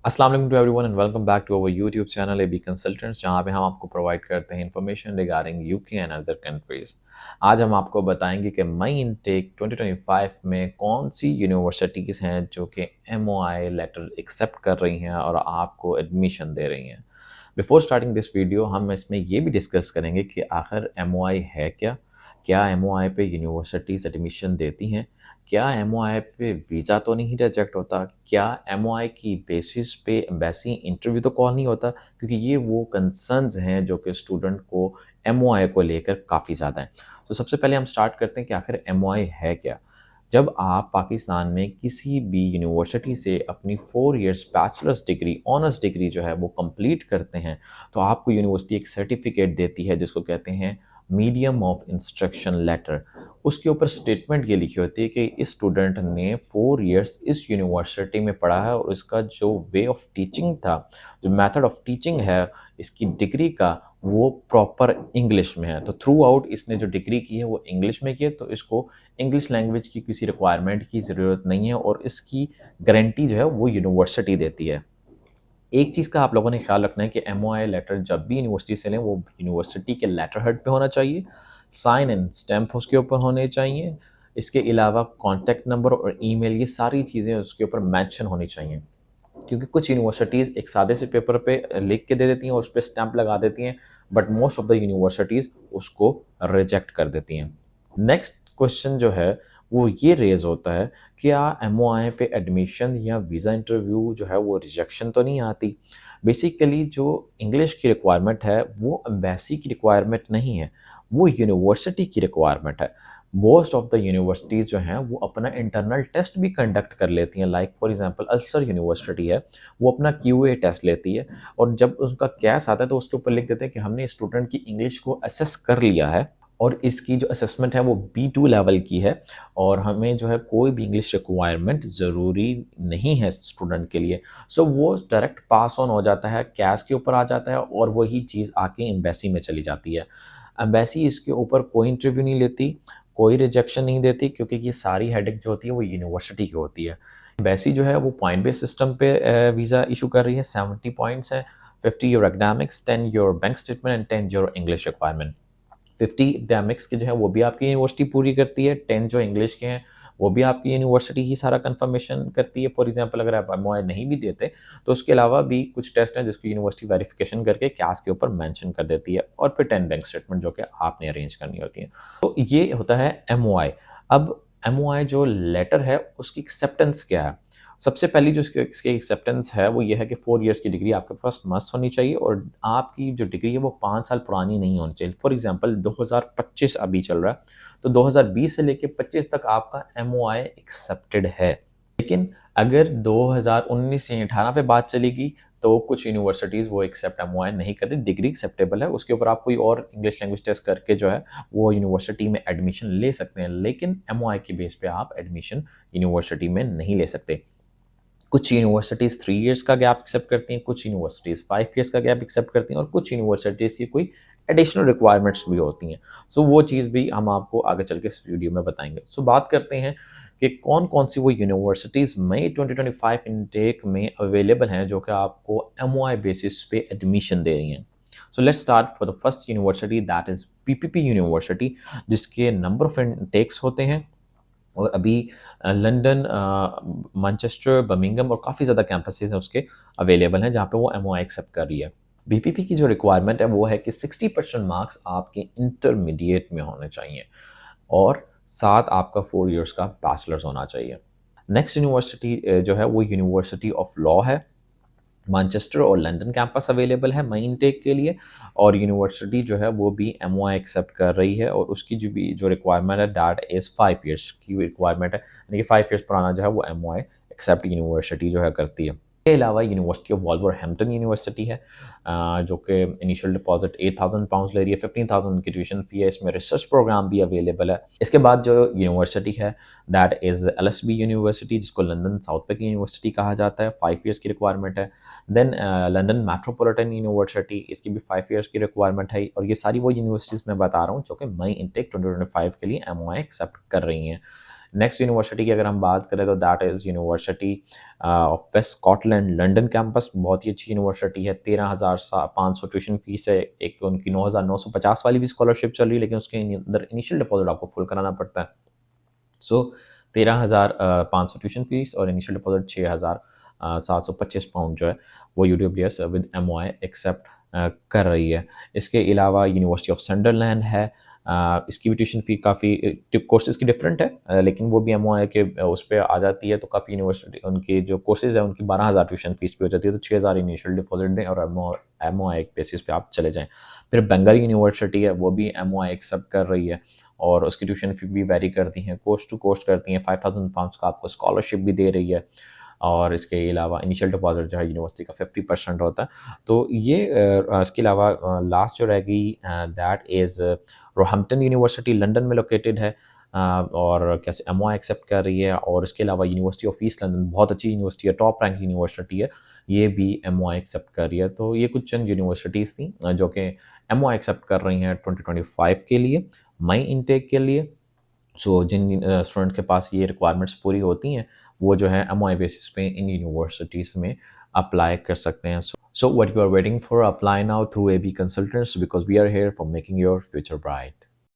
अस्सलाम वालेकुम to everyone and welcome back to our YouTube channel AB consultants, जहां पे हम आपको प्रोवाइड करते हैं information regarding UK and other countries. आज हम आपको बताएंगे कि मई इनटेक 2025 में कौन सी यूनिवर्सिटीज़ हैं जो कि एमओआई लेटर एक्सेप्ट कर रही हैं और आपको एडमिशन दे रही हैं। बिफोर स्टार्टिंग दिस वीडियो हम इसमें ये भी डिस्कस करेंगे कि आखिर एमओआई है क्या एमओआई पे यूनिवर्सिटीज़ एडमिशन देती हैं, क्या एमओआई पे वीज़ा तो नहीं रिजेक्ट होता, क्या एमओआई की बेसिस पे एम्बेसी इंटरव्यू तो कॉल नहीं होता, क्योंकि ये वो कंसर्न्स हैं जो कि स्टूडेंट को एमओआई को लेकर काफ़ी ज़्यादा हैं। तो सबसे पहले हम स्टार्ट करते हैं कि आखिर एमओआई है क्या। जब आप पाकिस्तान में किसी भी यूनिवर्सिटी से अपनी 4 years bachelors degree honours degree जो है वो कंप्लीट करते हैं, तो आपको यूनिवर्सिटी एक सर्टिफिकेट देती है जिसको कहते हैं मीडियम ऑफ इंस्ट्रक्शन लेटर। उसके ऊपर स्टेटमेंट ये लिखी होती है कि इस स्टूडेंट ने 4 इयर्स इस यूनिवर्सिटी में पढ़ा है और इसका जो वे ऑफ टीचिंग था, जो मेथड ऑफ टीचिंग है इसकी डिग्री का, वो प्रॉपर इंग्लिश में है। तो थ्रू आउट इसने जो डिग्री की है वो इंग्लिश में की है, तो इसको इंग्लिश लैंग्वेज की किसी रिक्वायरमेंट की ज़रूरत नहीं है और इसकी गारंटी जो है वो यूनिवर्सिटी देती है। एक चीज़ का आप लोगों ने ख्याल रखना है कि एमओआई लेटर जब भी यूनिवर्सिटी से लें वो यूनिवर्सिटी के लेटर हेड पे होना चाहिए, साइन एंड स्टैम्प उसके ऊपर होने चाहिए। इसके अलावा कॉन्टैक्ट नंबर और ईमेल, ये सारी चीज़ें उसके ऊपर मेंशन होनी चाहिए, क्योंकि कुछ यूनिवर्सिटीज़ एक सादे से पेपर पे लिख के दे देती हैं और उस पे स्टैम्प लगा देती हैं, but most of the universities उसको रिजेक्ट कर देती हैं। नेक्स्ट क्वेश्चन जो है वो ये रेज़ होता है, क्या एमओआई पे एडमिशन या वीज़ा इंटरव्यू जो है वो रिजेक्शन तो नहीं आती? बेसिकली जो इंग्लिश की रिक्वायरमेंट है वो एम्बेसी की रिक्वायरमेंट नहीं है, वो यूनिवर्सिटी की रिक्वायरमेंट है। मोस्ट ऑफ द यूनिवर्सिटीज़ जो हैं वो अपना इंटरनल टेस्ट भी कंडक्ट कर लेती हैं। Like for example ulcer university है, वो अपना क्यूए टेस्ट लेती है और जब उसका कैस आता है तो उसके ऊपर लिख देते हैं कि हमने स्टूडेंट की इंग्लिश को असेस कर लिया है और इसकी जो असेसमेंट है वो B2 लेवल की है और हमें जो है कोई भी इंग्लिश रिक्वायरमेंट ज़रूरी नहीं है स्टूडेंट के लिए। सो वो डायरेक्ट पास ऑन हो जाता है, कैश के ऊपर आ जाता है और वही चीज़ आके एम्बेसी में चली जाती है। एम्बेसी इसके ऊपर कोई इंटरव्यू नहीं लेती, कोई रिजेक्शन नहीं देती, क्योंकि ये सारी हेडेक जो होती है वो यूनिवर्सिटी की होती है। एम्बेसी जो है वो पॉइंट बेस्ड सिस्टम पे वीज़ा इशू कर रही है। 70 पॉइंट्स हैं, 50 your academics, 10 your bank statement and 10 your English requirement. 50 academics के जो है वो भी आपकी यूनिवर्सिटी पूरी करती है, 10 जो इंग्लिश के हैं वो भी आपकी यूनिवर्सिटी ही सारा कंफर्मेशन करती है। फॉर एग्जांपल अगर आप एमओआई नहीं भी देते तो उसके अलावा भी कुछ टेस्ट हैं जिसको यूनिवर्सिटी वेरिफिकेशन करके कैश के ऊपर मेंशन कर देती है और फिर 10 बैंक स्टेटमेंट जो कि आपने अरेंज करनी होती है। तो ये होता है एमओआई। अब एमओआई जो लेटर है उसकी एक्सेप्टेंस क्या है? सबसे पहली जो इसकी एक्सेप्टेंस है वो ये है कि 4 इयर्स की डिग्री आपके पास मस्ट होनी चाहिए और आपकी जो डिग्री है वो 5 साल पुरानी नहीं होनी चाहिए। फॉर एग्जांपल 2025 अभी चल रहा है, तो 2020 से लेके 25 तक आपका एमओआई एक्सेप्टेड है। लेकिन अगर 2019 से 18 पे बात चलेगी तो कुछ यूनिवर्सिटीज़ वो एक्सेप्ट एमओआई नहीं करती। डिग्री एक्सेप्टेबल है, उसके ऊपर आप कोई और इंग्लिश लैंग्वेज टेस्ट करके जो है वो यूनिवर्सिटी में एडमिशन ले सकते हैं, लेकिन एमओआई के बेस पे आप एडमिशन यूनिवर्सिटी में नहीं ले सकते। कुछ यूनिवर्सिटीज़ 3 इयर्स का गैप एक्सेप्ट करती हैं, कुछ यूनिवर्सिटीज़ 5 इयर्स का गैप एक्सेप्ट करती हैं और कुछ यूनिवर्सिटीज़ की कोई एडिशनल रिक्वायरमेंट्स भी होती हैं। सो वो चीज़ भी हम आपको आगे चल के इस वीडियो में बताएंगे। सो बात करते हैं कि कौन कौन सी वो यूनिवर्सिटीज़ मई 2025 इनटेक में अवेलेबल हैं जो कि आपको एमओआई बेसिस पे एडमिशन दे रही हैं। So let's start for the first university, that is PPP university, जिसके नंबर ऑफ इनटेक्स होते हैं और अभी लंदन, मैनचेस्टर, बर्मिंघम और काफ़ी ज़्यादा कैंपसेस हैं उसके अवेलेबल हैं जहाँ पे वो एमओआई एक्सेप्ट कर रही है। बीपीपी की जो रिक्वायरमेंट है वो है कि 60% मार्क्स आपके इंटरमीडिएट में होने चाहिए और साथ आपका 4 इयर्स का बैचलर्स होना चाहिए। नेक्स्ट यूनिवर्सिटी जो है वो यूनिवर्सिटी ऑफ लॉ है। मैनचेस्टर और लंदन कैंपस अवेलेबल है मई इनटेक के लिए और यूनिवर्सिटी जो है वो भी एमओआई एक्सेप्ट कर रही है और उसकी जो रिक्वायरमेंट है दैट इज़ 5 इयर्स की रिक्वायरमेंट है, यानी कि 5 इयर्स पुराना जो है वो एमओआई एक्सेप्ट यूनिवर्सिटी जो है करती है। इसके अलावा यूनिवर्सिटी ऑफ वॉल्वरहैम्पटन यूनिवर्सिटी है, जो कि इनिशियल डिपॉजिट £8,000 ले रही है, 15,000 उनकी ट्यूशन फ़ी है, इसमें रिसर्च प्रोग्राम भी अवेलेबल है। इसके बाद जो यूनिवर्सिटी है दैट इज़ एलएसबी यूनिवर्सिटी, जिसको लंदन साउथ पे की यूनिवर्सिटी कहा जाता है, 5 इयर्स की रिक्वायरमेंट है। देन लंदन मेट्रोपॉलिटन यूनिवर्सिटी, इसकी भी 5 इयर्स की रिक्वायरमेंट है और ये सारी वो यूनिवर्सिटीज़ मैं बता रहा हूँ जो कि मई इनटेक 2025 के लिए एमओआई एक्सेप्ट कर रही हैं। नेक्स्ट यूनिवर्सिटी की अगर हम बात करें तो that is University of West Scotland London campus. बहुत ही अच्छी यूनिवर्सिटी है। 13,500 ट्यूशन फीस है। एक उनकी 9,950 वाली भी स्कॉलरशिप चल रही है, लेकिन उसके अंदर इनिशियल डिपॉजिट आपको फुल कराना पड़ता है। सो 13,500 ट्यूशन फीस और इनिशियल डिपॉजिट 6,725 पाउंड जो है वो यूडब्ल्यूएस विद एमओआई एक्सेप्ट कर रही है। इसके अलावा यूनिवर्सिटी ऑफ संडरलैंड है। इसकी भी ट्यूशन फ़ी काफ़ी कोर्सेज़ की डिफरेंट है, लेकिन वो भी एमओआई के उस पे आ जाती है। तो काफ़ी यूनिवर्सिटी उनकी जो कोर्सेज़ है उनकी 12,000 ट्यूशन फ़ीस भी हो जाती है। तो 6,000 इनिशियल डिपॉजिट दें और एमओआई बेसिस पे आप चले जाएँ। फिर बंगाल यूनिवर्सिटी है, वो भी एमओआई एक्सेप्ट कर रही है और उसकी ट्यूशन फ़ी भी वेरी करती हैं, कोस्ट टू कोस्ट करती हैं। 5,000 पाउंड्स का आपको स्कॉलरशिप भी दे रही है और इसके अलावा इनिशियल डिपॉजिट जो है यूनिवर्सिटी का 50% होता है। तो ये इसके अलावा लास्ट जो रह गई दैट इज़ रोहम्पटन यूनिवर्सिटी लंदन में लोकेटेड है। और कैसे एमओआई एक्सेप्ट कर रही है और इसके अलावा यूनिवर्सिटी ऑफ ईस्ट लंदन बहुत अच्छी यूनिवर्सिटी है, टॉप रैंक यूनिवर्सिटी है, ये भी एमओआई एक्सेप्ट कर रही है। तो ये कुछ चंद यूनिवर्सिटीज़ थी जो कि एमओआई एक्सेप्ट कर रही हैं 2025 के लिए, मई इनटेक के लिए। सो जिन स्टूडेंट के पास ये रिक्वायरमेंट्स पूरी होती हैं वो जो है एमओआई बेसिस पे इन यूनिवर्सिटीज़ में अप्लाई कर सकते हैं। So what you are waiting for, apply now through AB consultants because we are here for making your future bright.